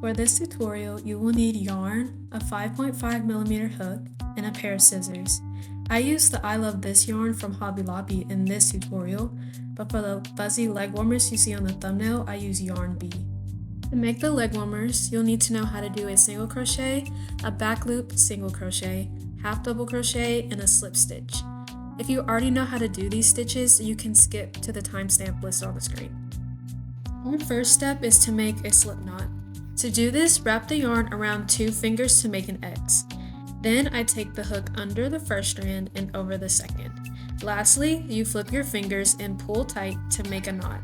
For this tutorial, you will need yarn, a 5.5mm hook, and a pair of scissors. I used the I Love This yarn from Hobby Lobby in this tutorial, but for the fuzzy leg warmers you see on the thumbnail, I use yarn B. To make the leg warmers, you'll need to know how to do a single crochet, a back loop single crochet, half double crochet, and a slip stitch. If you already know how to do these stitches, you can skip to the timestamp listed on the screen. Our first step is to make a slip knot. To do this, wrap the yarn around 2 fingers to make an X. Then I take the hook under the first strand and over the second. Lastly, you flip your fingers and pull tight to make a knot.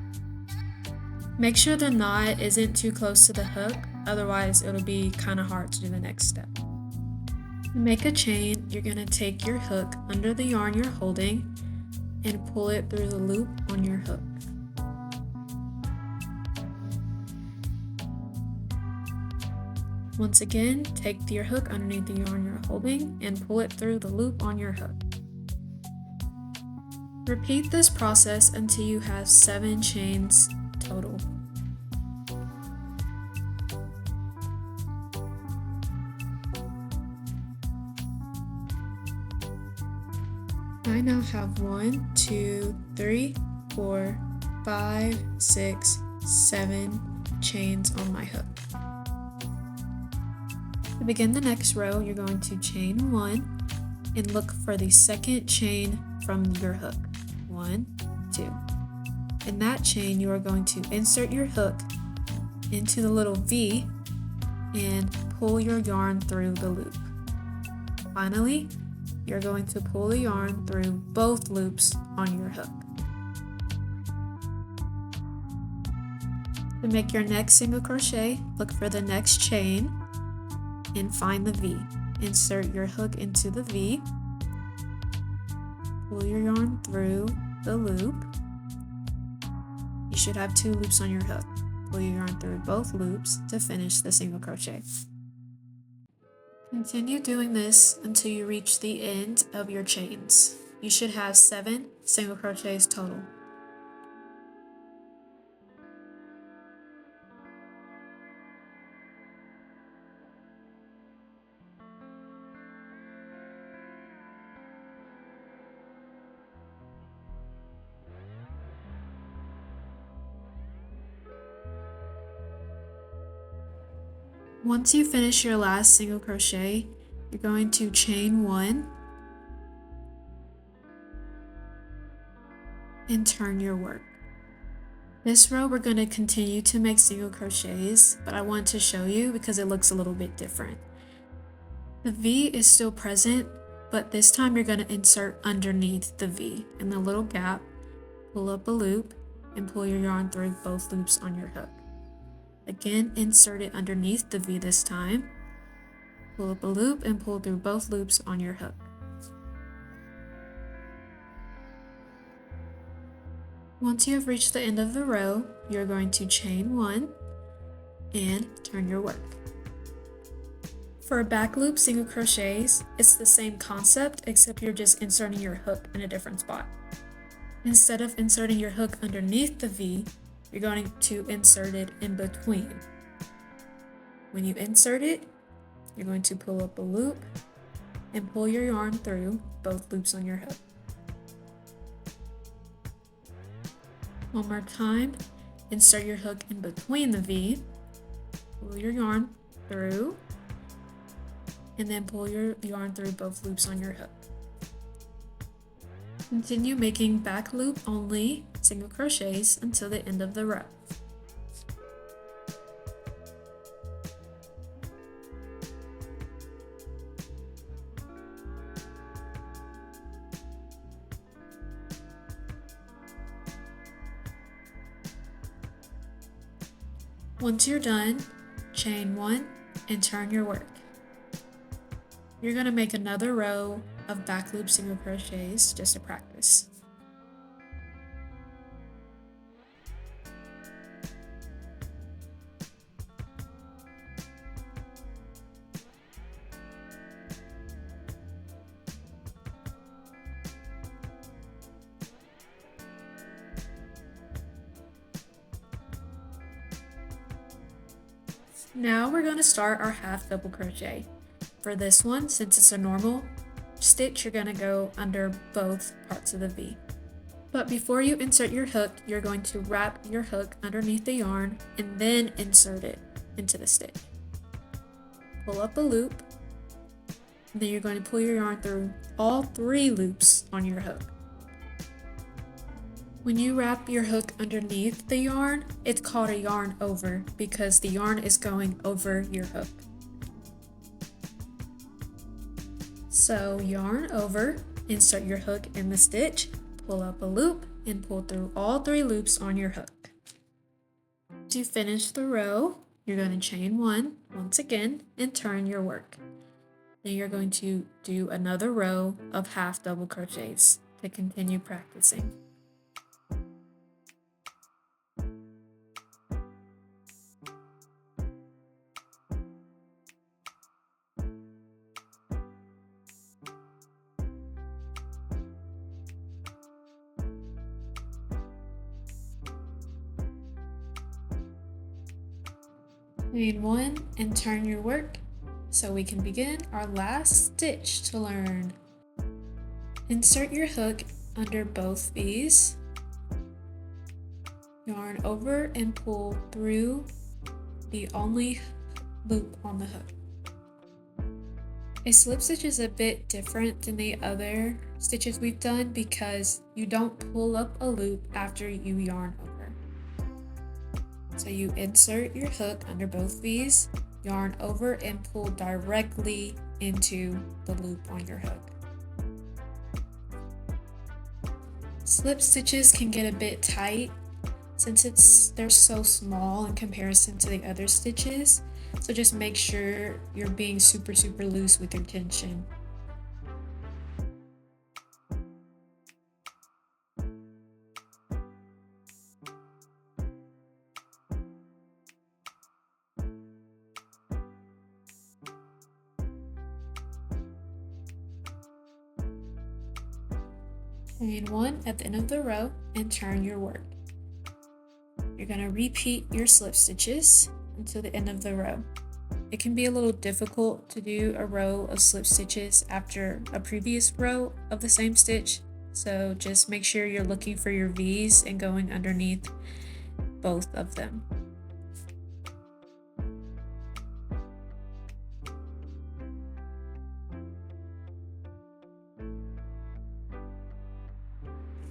Make sure the knot isn't too close to the hook, otherwise it'll be kind of hard to do the next step. To make a chain, you're going to take your hook under the yarn you're holding and pull it through the loop on your hook. Once again, take your hook underneath the yarn you're holding and pull it through the loop on your hook. Repeat this process until you have 7 chains total. I now have 1, 2, 3, 4, 5, 6, 7 chains on my hook. To begin the next row, you're going to chain 1 and look for the second chain from your hook. 1, 2. In that chain, you are going to insert your hook into the little V and pull your yarn through the loop. Finally, you're going to pull the yarn through both loops on your hook. To make your next single crochet, look for the next chain and find the V. Insert your hook into the V, pull your yarn through the loop. You should have 2 loops on your hook. Pull your yarn through both loops to finish the single crochet. Continue doing this until you reach the end of your chains. You should have 7 single crochets total. Once you finish your last single crochet, you're going to chain 1 and turn your work. This row we're going to continue to make single crochets, but I want to show you because it looks a little bit different. The V is still present, but this time you're going to insert underneath the V in the little gap, pull up a loop, and pull your yarn through both loops on your hook. Again, insert it underneath the V this time. Pull up a loop and pull through both loops on your hook. Once you have reached the end of the row, you're going to chain 1 and turn your work. For back loop single crochets, it's the same concept except you're just inserting your hook in a different spot. Instead of inserting your hook underneath the V, you're going to insert it in between. When you insert it, you're going to pull up a loop and pull your yarn through both loops on your hook. One more time, insert your hook in between the V, pull your yarn through, and then pull your yarn through both loops on your hook. Continue making back loop only single crochets until the end of the row. Once you're done, chain 1 and turn your work. You're going to make another row of back loop single crochets just to practice. Now we're going to start our half double crochet. For this one, since it's a normal stitch, you're going to go under both parts of the V. But before you insert your hook, you're going to wrap your hook underneath the yarn and then insert it into the stitch. Pull up a loop, and then you're going to pull your yarn through all 3 loops on your hook. When you wrap your hook underneath the yarn, it's called a yarn over because the yarn is going over your hook. So yarn over, insert your hook in the stitch, pull up a loop, and pull through all 3 loops on your hook. To finish the row, you're going to chain 1 once again and turn your work. Then you're going to do another row of half double crochets to continue practicing. Chain 1 and turn your work so we can begin our last stitch to learn. Insert your hook under both V's, yarn over and pull through the only loop on the hook. A slip stitch is a bit different than the other stitches we've done because you don't pull up a loop after you yarn over. So you insert your hook under both V's, yarn over, and pull directly into the loop on your hook. Slip stitches can get a bit tight since they're so small in comparison to the other stitches, so just make sure you're being super loose with your tension. Chain 1 at the end of the row and turn your work. You're going to repeat your slip stitches until the end of the row. It can be a little difficult to do a row of slip stitches after a previous row of the same stitch, so just make sure you're looking for your V's and going underneath both of them.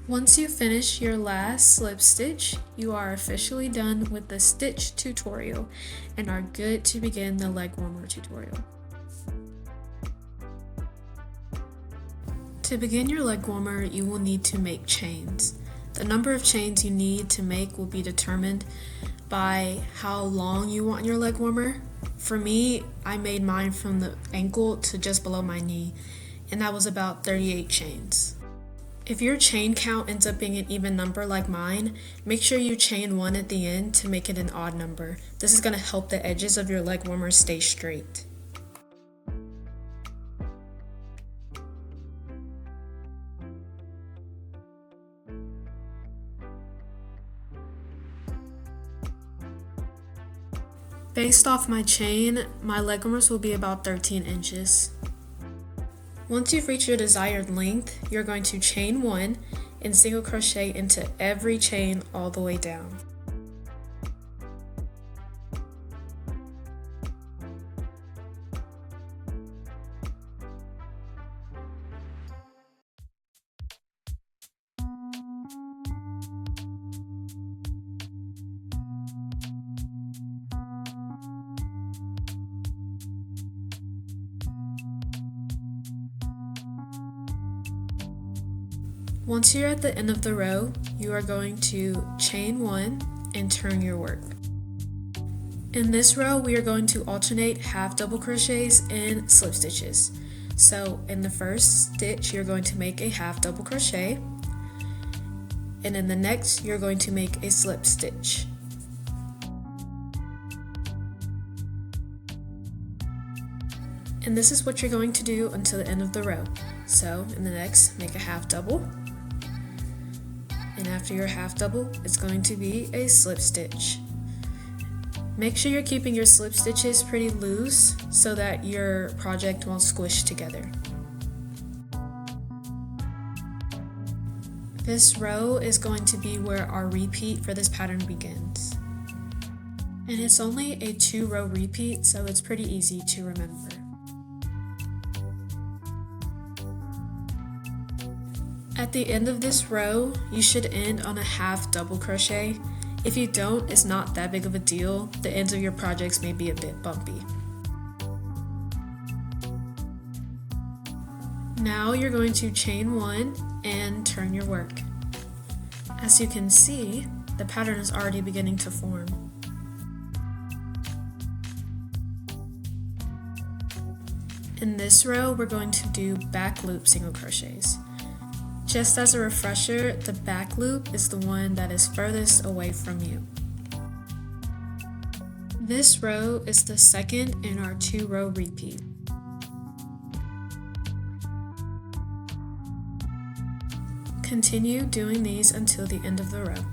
Once you finish your last slip stitch, you are officially done with the stitch tutorial and are good to begin the leg warmer tutorial. To begin your leg warmer, you will need to make chains. The number of chains you need to make will be determined by how long you want your leg warmer. For me, I made mine from the ankle to just below my knee, and that was about 38 chains. If your chain count ends up being an even number like mine, make sure you chain 1 at the end to make it an odd number. This is going to help the edges of your leg warmer stay straight. Based off my chain, my leg warmers will be about 13 inches. Once you've reached your desired length, you're going to chain 1 and single crochet into every chain all the way down. Once you're at the end of the row, you are going to chain 1 and turn your work. In this row, we are going to alternate half double crochets and slip stitches. So in the first stitch, you're going to make a half double crochet, and in the next, you're going to make a slip stitch. And this is what you're going to do until the end of the row. So in the next, make a half double. And after your half double, it's going to be a slip stitch. Make sure you're keeping your slip stitches pretty loose so that your project won't squish together. This row is going to be where our repeat for this pattern begins. And it's only a 2-row repeat, so it's pretty easy to remember. At the end of this row, you should end on a half double crochet. If you don't, it's not that big of a deal. The ends of your projects may be a bit bumpy. Now you're going to chain 1 and turn your work. As you can see, the pattern is already beginning to form. In this row, we're going to do back loop single crochets. Just as a refresher, the back loop is the one that is furthest away from you. This row is the second in our 2-row repeat. Continue doing these until the end of the row.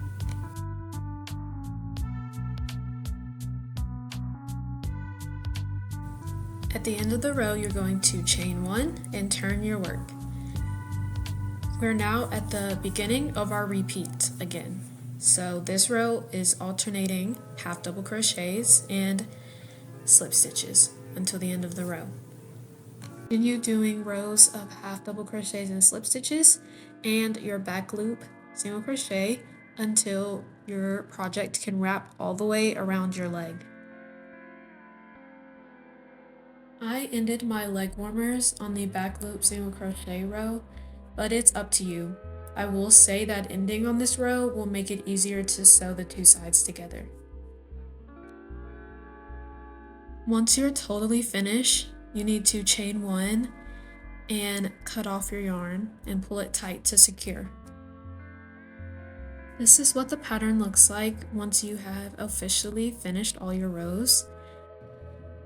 At the end of the row, you're going to chain 1 and turn your work. We're now at the beginning of our repeat again. So this row is alternating half double crochets and slip stitches until the end of the row. Continue doing rows of half double crochets and slip stitches and your back loop single crochet until your project can wrap all the way around your leg. I ended my leg warmers on the back loop single crochet row, but it's up to you. I will say that ending on this row will make it easier to sew the 2 sides together. Once you're totally finished, you need to chain 1 and cut off your yarn and pull it tight to secure. This is what the pattern looks like once you have officially finished all your rows,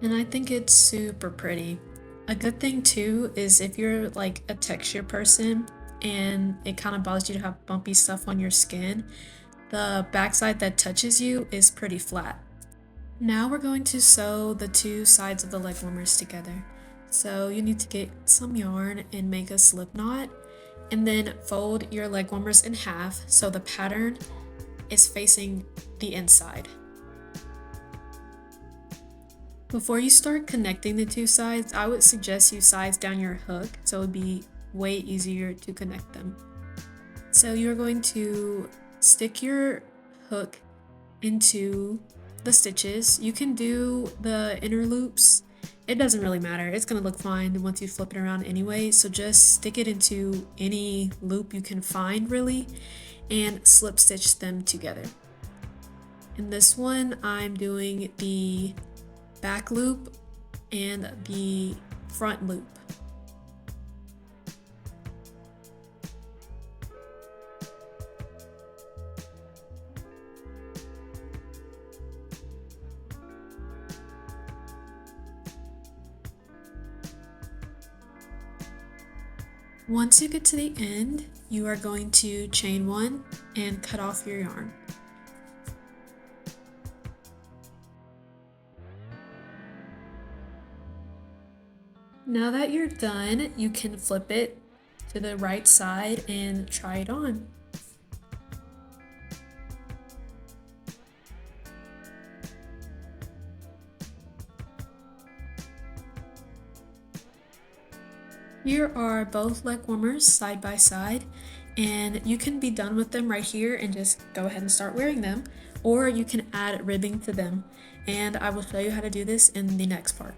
and I think it's super pretty. A good thing too is if you're like a texture person and it kind of bothers you to have bumpy stuff on your skin, the backside that touches you is pretty flat. Now we're going to sew the 2 sides of the leg warmers together. So you need to get some yarn and make a slip knot, and then fold your leg warmers in half so the pattern is facing the inside. Before you start connecting the 2 sides, I would suggest you size down your hook so it would be way easier to connect them. So you're going to stick your hook into the stitches. You can do the inner loops. It doesn't really matter. It's going to look fine once you flip it around anyway. So just stick it into any loop you can find really and slip stitch them together. In this one, I'm doing the back loop and the front loop. Once you get to the end, you are going to chain 1 and cut off your yarn. Now that you're done, you can flip it to the right side and try it on. Here are both leg warmers side by side, and you can be done with them right here and just go ahead and start wearing them, or you can add ribbing to them, and I will show you how to do this in the next part.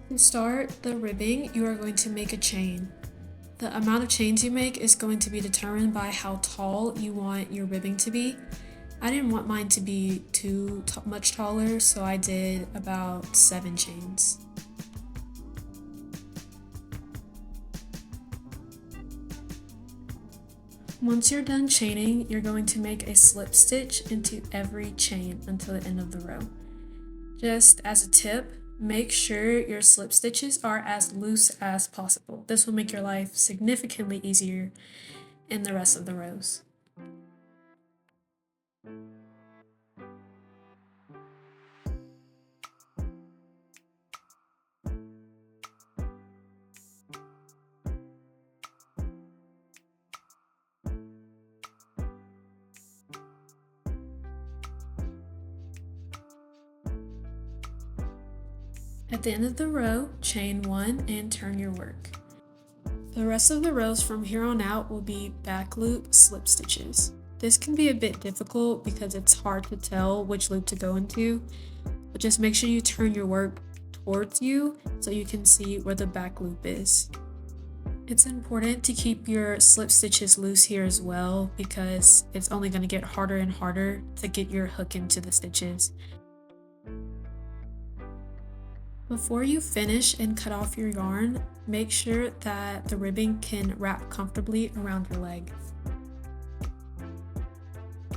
To start the ribbing, you are going to make a chain. The amount of chains you make is going to be determined by how tall you want your ribbing to be. I didn't want mine to be too much taller, so I did about 7 chains. Once you're done chaining, you're going to make a slip stitch into every chain until the end of the row. Just as a tip, make sure your slip stitches are as loose as possible. This will make your life significantly easier in the rest of the rows. At the end of the row, chain 1 and turn your work. The rest of the rows from here on out will be back loop slip stitches. This can be a bit difficult because it's hard to tell which loop to go into, but just make sure you turn your work towards you so you can see where the back loop is. It's important to keep your slip stitches loose here as well because it's only going to get harder and harder to get your hook into the stitches. Before you finish and cut off your yarn, make sure that the ribbing can wrap comfortably around your leg.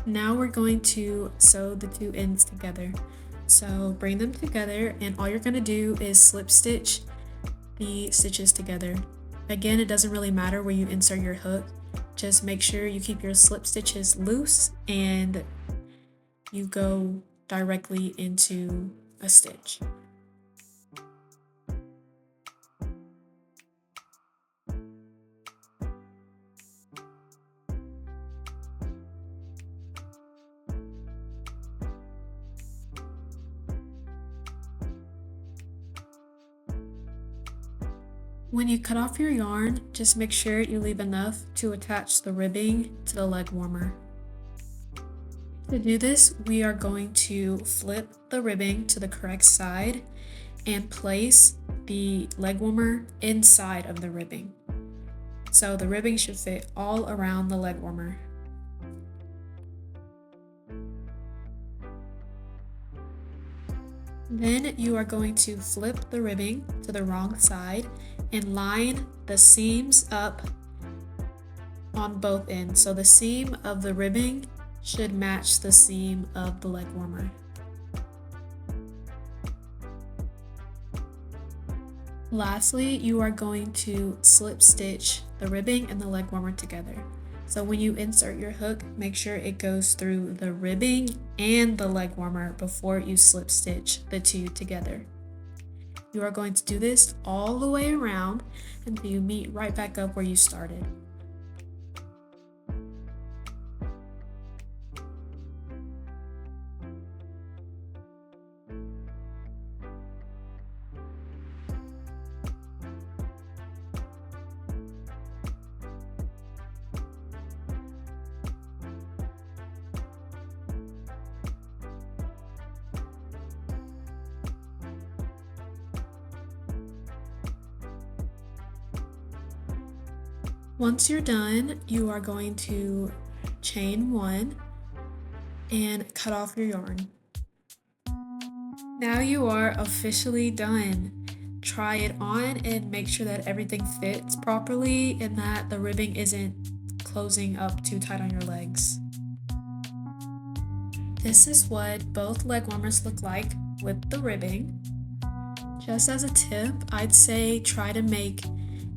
Now we're going to sew the two ends together. So bring them together and all you're going to do is slip stitch the stitches together. Again, it doesn't really matter where you insert your hook. Just make sure you keep your slip stitches loose and you go directly into a stitch. When you cut off your yarn, just make sure you leave enough to attach the ribbing to the leg warmer. To do this, we are going to flip the ribbing to the correct side and place the leg warmer inside of the ribbing. So the ribbing should fit all around the leg warmer. Then you are going to flip the ribbing to the wrong side and line the seams up on both ends. So the seam of the ribbing should match the seam of the leg warmer. Lastly, you are going to slip stitch the ribbing and the leg warmer together. So when you insert your hook, make sure it goes through the ribbing and the leg warmer before you slip stitch the two together. You are going to do this all the way around until you meet right back up where you started. Once you're done, you are going to chain 1 and cut off your yarn. Now you are officially done. Try it on and make sure that everything fits properly and that the ribbing isn't closing up too tight on your legs. This is what both leg warmers look like with the ribbing. Just as a tip, I'd say try to make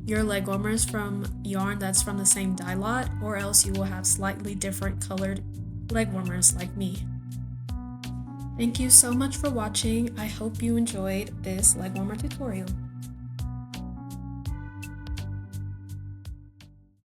your leg warmers from yarn that's from the same dye lot, or else you will have slightly different colored leg warmers like me. Thank you so much for watching. I hope you enjoyed this leg warmer tutorial.